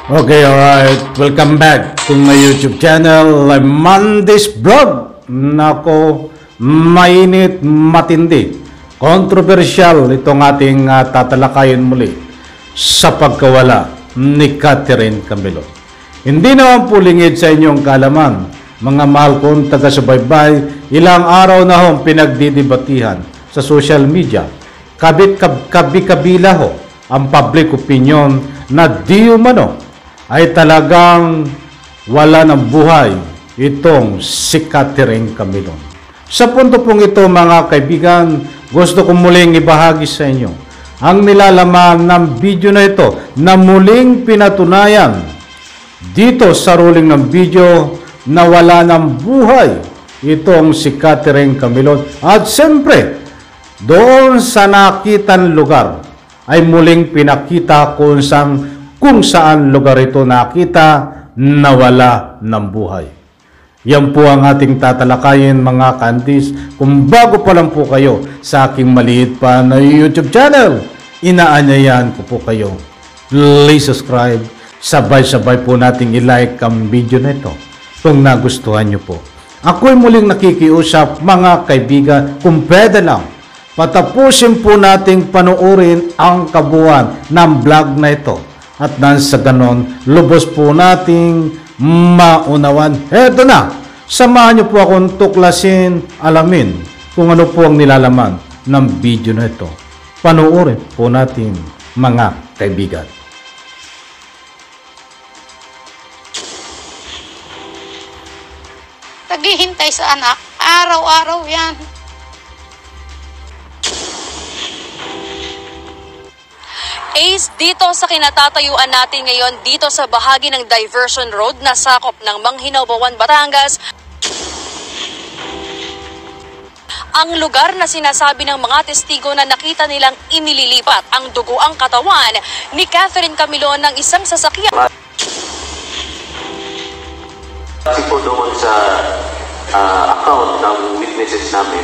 Okay, alright. Welcome back to my YouTube channel. I'm Mandis Vlog. Nako, mainit, matindi, controversial itong ating tatalakayin muli sa pagkawala ni Catherine Camilo. Hindi naman po lingid sa inyong kaalaman, mga mahal kong taga-subaybay, ilang araw na hong pinagdidibatihan sa social media. Kabit-kabila ho ang public opinion na di umano ay talagang wala ng buhay itong si Catherine Camilo. Sa punto pong ito, mga kaibigan, gusto kong muling ibahagi sa inyo ang nilalaman ng video na ito na muling pinatunayan dito sa ruling ng video na wala ng buhay itong si Catherine Camilo. At siyempre, doon sa nakitan lugar ay muling pinakita kung saan lugar ito nakita na wala ng buhay. Yan po ang ating tatalakayin, mga kantis. Kung bago pa lang po kayo sa aking maliit pa na YouTube channel, inaanyayahan ko po kayo. Please subscribe. Sabay-sabay po nating i-like ang video na ito kung nagustuhan nyo po. Ako'y muling nakikiusap, mga kaibigan, kung pwede lang, patapusin po nating panoorin ang kabuuan ng vlog na ito. At nang sa ganon, lubos po nating maunawan. Eto na, samahan niyo po akong tuklasin, alamin kung ano po ang nilalaman ng video na ito. Panoorin po natin, mga kaibigan. Naghihintay sa anak, araw-araw yan. Ace, dito sa kinatatayuan natin ngayon, dito sa bahagi ng Diversion Road na sakop ng Manghinaw, Bawan, Batangas, ang lugar na sinasabi ng mga testigo na nakita nilang inililipat ang dugo ang katawan ni Catherine Camilo ng isang sasakyan. Kasi po doon sa account ng witnesses namin,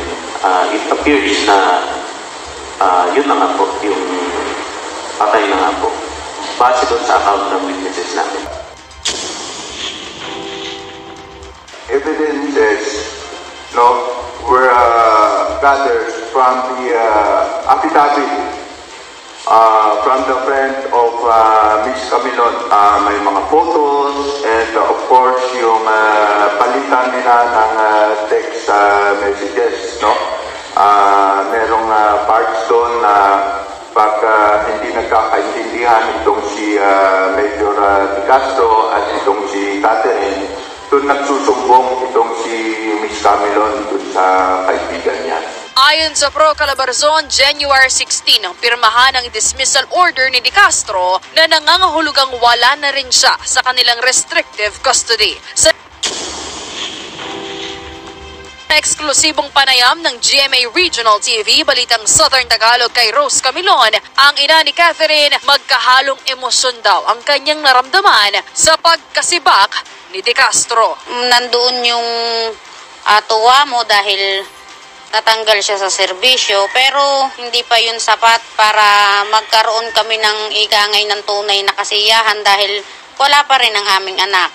it appears na yun na nga po, yung patay na nga po. Base doon sa account ng witnesses namin. Evidences were gathered from the affidavit from the friend of Ms. Camilo. May mga photos and of course yung palitan nila ng text messages. Merong parts doon na pag hindi nagkakaintindihan itong si Major De Castro at itong si Catherine, doon nagsusumbong itong si Ms. Camilo doon sa kaibigan niya. Ayon sa Pro Calabarzon, January 16 ang pirmahan ng dismissal order ni De Castro na nangangahulugang wala na rin siya sa kanilang restrictive custody. Sa eksklusibong panayam ng GMA Regional TV, Balitang Southern Tagalog kay Rose Camilon, ang ina ni Catherine, magkahalong emosyon daw ang kanyang naramdaman sa pagkasibak ni De Castro. Nandoon yung tuwa mo dahil natanggal siya sa serbisyo, pero hindi pa yun sapat para magkaroon kami ng ikangay ng tunay na kasiyahan dahil wala pa rin ang aming anak.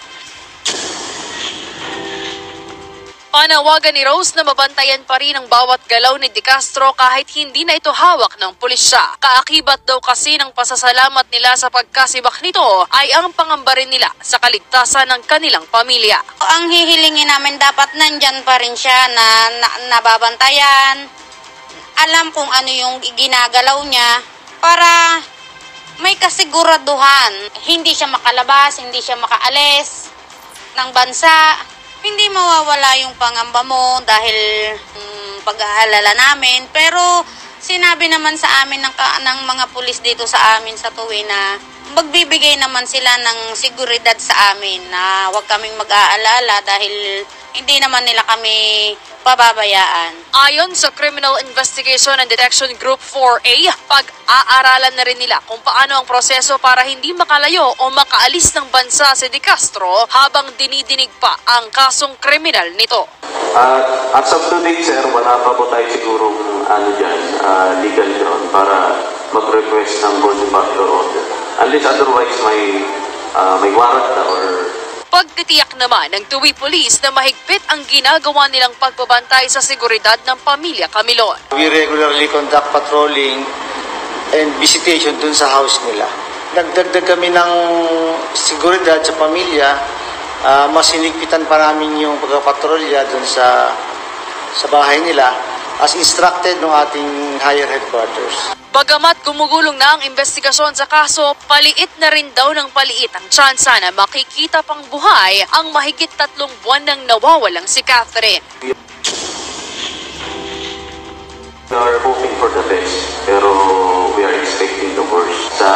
Panawagan ni Rose na mabantayan pa rin ang bawat galaw ni De Castro kahit hindi na ito hawak ng pulisya. Kaakibat daw kasi ng pasasalamat nila sa pagkasibak nito ay ang pangamba rin nila sa kaligtasan ng kanilang pamilya. Ang hihilingin namin, dapat nandyan pa rin siya na nababantayan. Alam kung ano yung ginagalaw niya para may kasiguraduhan. Hindi siya makalabas, hindi siya makaalis ng bansa. Hindi mawawala yung pangamba mo dahil pag-aalala namin. Pero sinabi naman sa amin ng mga pulis dito sa amin sa tuwi na magbibigay naman sila ng seguridad sa amin na huwag kaming mag-aalala dahil hindi naman nila kami pababayaan. Ayon sa Criminal Investigation and Detection Group 4A, pag-aaralan na rin nila kung paano ang proseso para hindi makalayo o makaalis ng bansa si De Castro habang dinidinig pa ang kasong kriminal nito. As of today, sir, wala pa po tayo sigurong legal ground para mag-request ng court factor order. Unless otherwise may may warrant na or Pagtitiyak naman ng Tuwi Police na mahigpit ang ginagawa nilang pagbabantay sa seguridad ng pamilya Camilon. We regularly conduct patrolling and visitation dun sa house nila. Nagdagdag kami ng seguridad sa pamilya, mas hinigpitan pa namin yung pagpapatrolya dun sa bahay nila as instructed ng ating higher headquarters. Bagamat gumugulong na ang investigasyon sa kaso, paliit na rin daw ng paliit ang tsansa na makikita pang buhay ang mahigit 3 buwan nang nawawalang si Catherine. we are hoping for the best, pero we are expecting the worst. Sa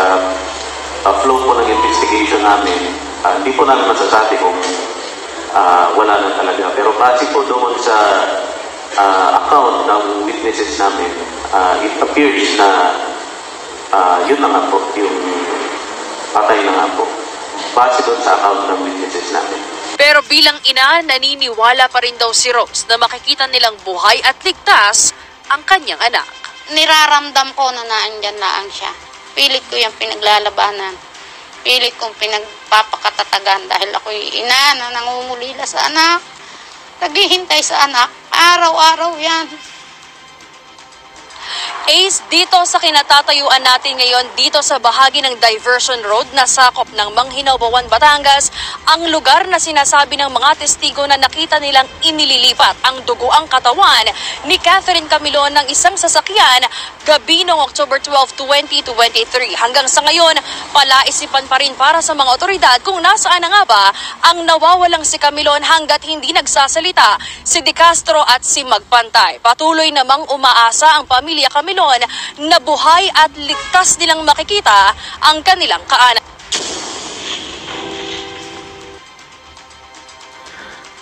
flow po ng investigation namin, hindi po namin masasabi kung wala na talaga. Pero base po doon sa account ng witnesses namin, it appears na yun na nga po, yung patay na nga po. Base doon sa account ng witnesses namin. Pero bilang ina, naniniwala pa rin daw si Rose na makikita nilang buhay at ligtas ang kanyang anak. Niraramdam ko na naandyan laang siya. Pilit ko yung pinaglalabanan. Pilit kong pinagpapakatatagan dahil ako'y ina na nangungulila sa anak. Naghihintay sa anak. Araw-araw yan. Ace, dito sa kinatatayuan natin ngayon, dito sa bahagi ng Diversion Road na sakop ng Manghinaw, Bawan, Batangas, ang lugar na sinasabi ng mga testigo na nakita nilang inililipat ang duguang katawan ni Catherine Camilon ng isang sasakyan gabi noong October 12, 2023. Hanggang sa ngayon, palaisipan pa rin para sa mga otoridad kung nasaan na nga ba ang nawawalang si Camilon hanggat hindi nagsasalita si De Castro at si Magpantay. Patuloy namang umaasa ang pamilya Camilon na buhay at ligtas nilang makikita ang kanilang kaanak.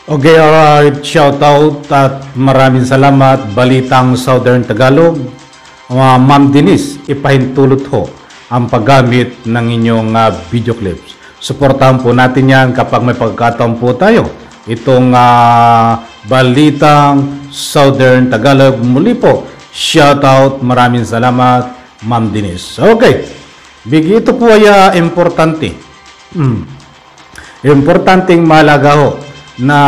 Okay, alright. Shout out at maraming salamat. Balitang Southern Tagalog. Ma'am Denise, ipahintulot ho ang paggamit ng inyong video clips. Suportahan po natin yan kapag may pagkataon po tayo. Itong Balitang Southern Tagalog. Muli po, shout out, maraming salamat, Ma'am Denise. Okay, ito po ay importante. Importanteng mahalaga ho na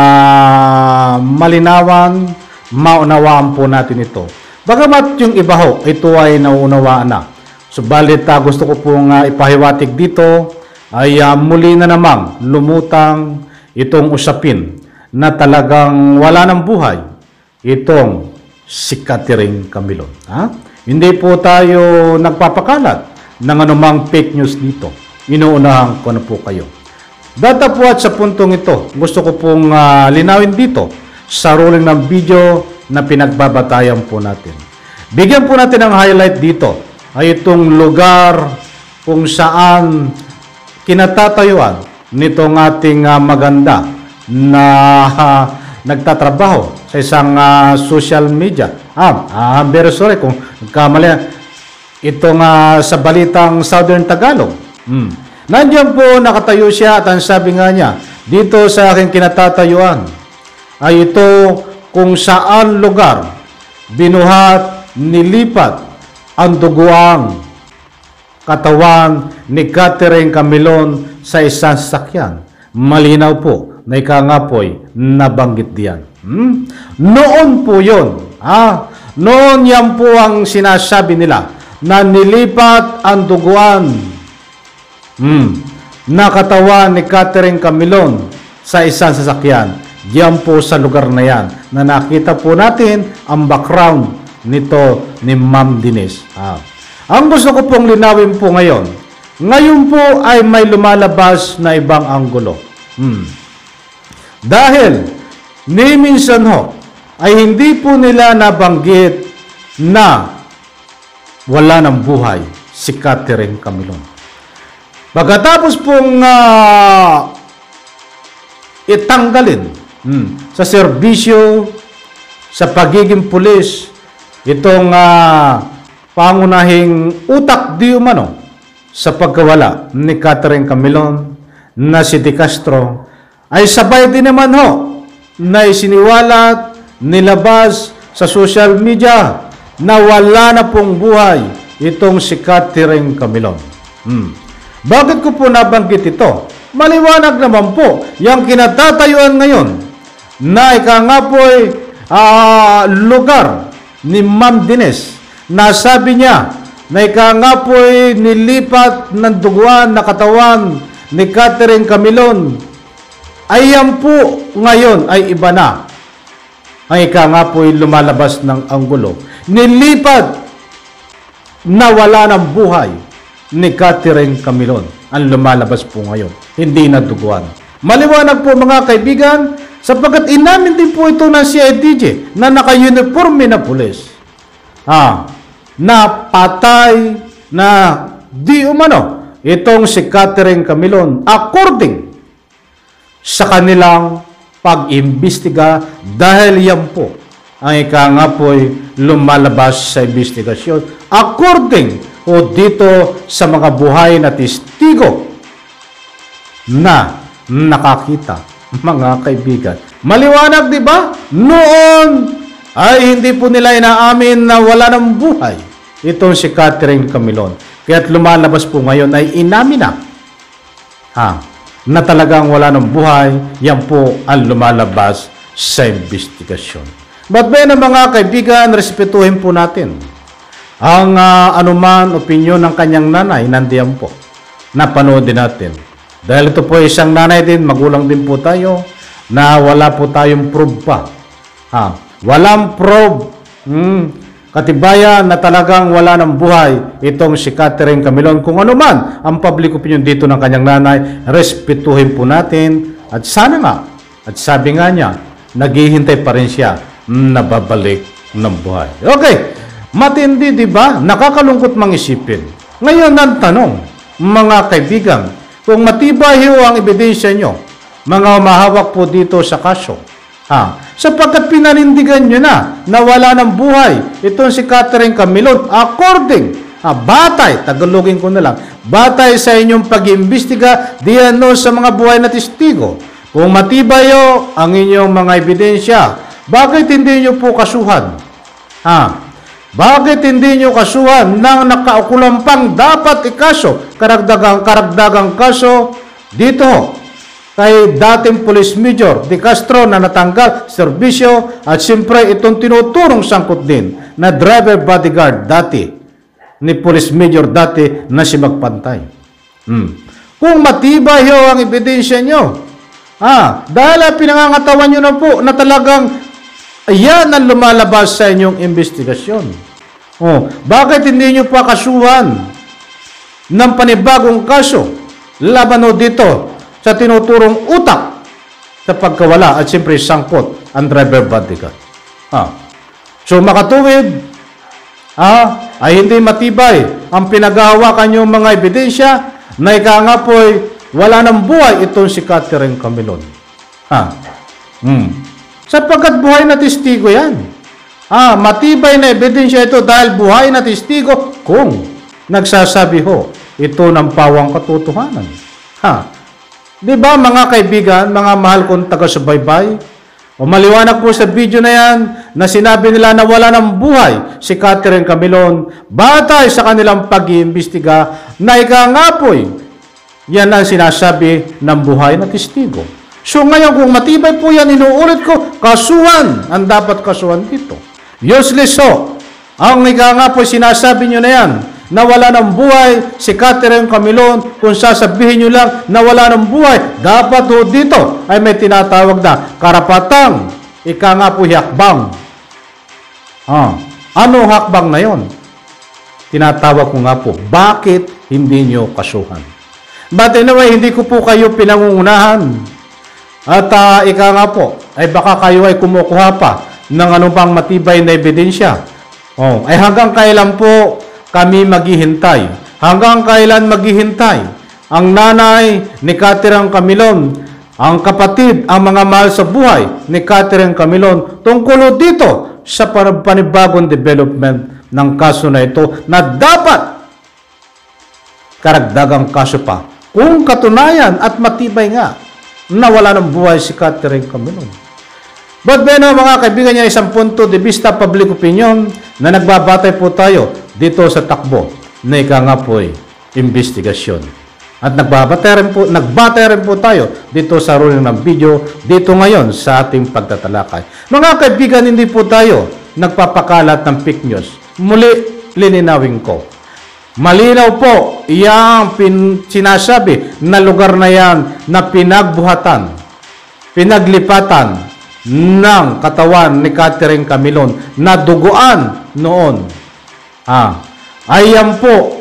malinawan, maunawaan po natin ito. Bagamat yung iba ho, ito ay nauunawaan na. Subalit gusto ko pong ipahiwatig dito ay muli na namang lumutang itong usapin na talagang wala ng buhay itong si Catherine Camilon. Hindi po tayo nagpapakalat ng anumang fake news dito. Inuunahan ko na po kayo. Datapwat sa puntong ito, gusto ko pong linawin dito sa ruling ng video na pinagbabatayan po natin. Bigyan po natin ng highlight dito ay itong lugar kung saan kinatatayuan nitong ating maganda na nagtatrabaho sa isang social media. Very sorry kung kamali. Itong sa Balitang Southern Tagalog. Nandiyan po nakatayo siya at ang sabi nga niya, dito sa aking kinatatayuan ay ito kung saan lugar binuhat, nilipat ang duguang katawan ni Catherine Camilon sa isang sasakyan. Malinaw po na ikangapoy nabanggit diyan. Noon po yun. Noon yan po ang sinasabi nila na nilipat ang duguan na katawan ni Catherine Camilon sa isang sasakyan. Diyan po sa lugar na yan na nakita po natin ang background nito ni Ma'am Denise. Ang gusto ko pong linawin po ngayon po ay may lumalabas na ibang anggulo. Dahil ni minsan ho ay hindi po nila nabanggit na wala ng buhay si Catherine Camilon. Pagkatapos pong itanggalin sa serbisyo, sa pagiging pulis, itong pangunahing utak di umano sa pagkawala ni Catherine Camilon na si De Castro, ay sabay din naman ho na isiniwalat, nilabas sa social media na wala na pong buhay itong si Catherine Camilon. Bakit ko po nabanggit ito? Maliwanag naman po, yung kinatatayuan ngayon na nga po lugar ni Ma'am Dines na sabi niya na nga po nilipat ng duguan na katawan ni Catherine Camilon, ay yan po ngayon ay iba na. Ang nga po lumalabas ng anggulo. Nilipat na wala ng buhay ni Catherine Camilon ang lumalabas po ngayon, hindi na duguan. Maliwanag po mga kaibigan, sapagkat inamin din po ito ng CIDG na naka-uniforme na pulis. Na patay na di umano itong si Catherine Camilon according sa kanilang pag-imbestiga, dahil yan po ang nga po'y lumalabas sa investigasyon according o dito sa mga buhay na testigo na nakakita, mga kaibigan. Maliwanag, di ba? Noon ay hindi po nila inaamin na wala ng buhay itong si Catherine Camilon. Kaya't lumalabas po ngayon ay inamin na talagang wala ng buhay. Yan po ang lumalabas sa investigasyon. But then, mga kaibigan, respetuhin po natin ang anuman opinyon ng kanyang nanay. Nandiyan po, napanood din natin. Dahil ito po isang nanay din, magulang din po tayo, na wala po tayong proof pa. Walang proof, katibayan na talagang wala ng buhay itong si Catherine Camilon. Kung ano man ang public opinion dito ng kanyang nanay, respetuhin po natin. At sana nga, at sabi nga niya, naghihintay pa rin siya na babalik ng buhay. Okay, matindi, di ba? Nakakalungkot mang isipin. Ngayon ang tanong, mga kaibigan, kung matibay ang ebidensya nyo, mga umahawak po dito sa kaso, sapagkat pinanindigan nyo na wala ng buhay itong si Catherine Camilon according, batay, tagalogin ko na lang, batay sa inyong pag-iimbestiga diyan sa mga buhay na testigo. Kung matibay ang inyong mga ebidensya, bakit hindi nyo po kasuhan? Bakit hindi nyo kasuhan ng nakaukulang pang dapat ikaso, karagdagang kaso dito kay dating Police Major De Castro na natanggal serbisyo, at siyempre itong tinuturong sangkot din na driver bodyguard dati ni Police Major dati na si Magpantay. Kung matibay ang ebidensya nyo, dahil pinangangatawan nyo na po na talagang ayan ang lumalabas sa inyong investigasyon. Bakit hindi nyo pa kasuhan ng panibagong kaso laban dito sa tinuturong utak sa pagkawala at siyempre sangkot ang driver bodyguard? So makatuwid, ay hindi matibay ang pinaghahawakan yung mga ebidensya na nga po'y wala ng buhay itong si Catherine Camilon. Sapagkat buhay na testigo yan. Matibay na ebidensya ito dahil buhay na testigo kung nagsasabi ito ng pawang katotohanan. Di ba mga kaibigan, mga mahal kong taga-subaybay? Maliwanag po sa video na yan na sinabi nila na wala ng buhay si Catherine Camilon batay sa kanilang pag-iimbestiga na nga po'y yan ang sinasabi ng buhay na testigo. So ngayon kung matibay po yan, inuulit ko, kasuhan ang dapat kasuhan dito. Useless ang nga po sinasabi nyo na yan na wala ng buhay si Catherine Camilon. Kung sasabihin nyo lang na wala ng buhay, dapat dito ay may tinatawag na karapatang nga po hakbang. Ano hakbang na yon? Tinatawag ko nga po, bakit hindi nyo kasuhan? But anyway, hindi ko po kayo pinangungunahan. At nga po, ay baka kayo ay kumukuha pa ng anumang matibay na ebidensya. Ay hanggang kailan po kami maghihintay? Hanggang kailan maghihintay ang nanay ni Catherine Camilon, ang kapatid, ang mga mahal sa buhay ni Catherine Camilon tungkol dito sa panibagong development ng kaso na ito na dapat karagdagang kaso pa kung katunayan at matibay nga na wala ng buhay si Catherine Camilon. But mga kaibigan niya, isang punto de vista public opinion na nagbabatay po tayo dito sa takbo na nga po'y investigasyon. At nagbate rin po tayo dito sa ruling ng video, dito ngayon sa ating pagtatalakay. Mga kaibigan, hindi po tayo nagpapakalat ng fake news. Muli, lininawin ko. Malinaw po, yung sinasabi na lugar na yan na pinagbuhatan, pinaglipatan ng katawan ni Catherine Camilon na duguan noon. Ayan po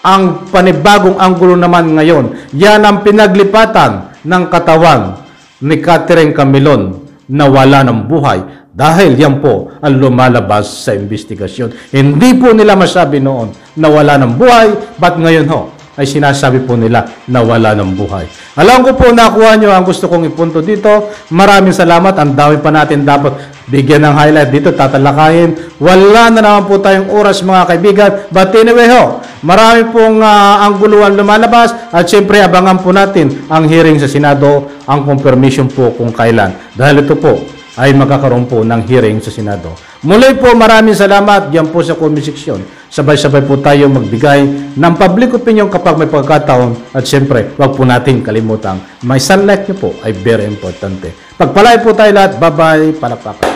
ang panibagong anggulo naman ngayon. Yan ang pinaglipatan ng katawan ni Catherine Camilon na wala ng buhay. Dahil yan po ang lumalabas sa investigasyon. Hindi po nila masabi noon na wala ng buhay, but ngayon ho, ay sinasabi po nila na wala ng buhay. Alam ko po nakuha nyo ang gusto kong ipunto dito. Maraming salamat. Ang dami pa natin dapat bigyan ng highlight dito, tatalakayin. Wala na naman po tayong oras mga kaibigan. But anyway ho, marami pong angguluhan lumalabas at syempre abangan po natin ang hearing sa Senado, ang confirmation po kung kailan. Dahil ito po ay magkakaroon po ng hearing sa Senado. Muli po maraming salamat diyan po sa comment section. Sabay-sabay po tayo magbigay ng public opinion kapag may pagkataon at syempre wag po natin kalimutang may sunlight nyo po ay very importante. Pagpalay po tayo lahat. Bye-bye. Palakpakan.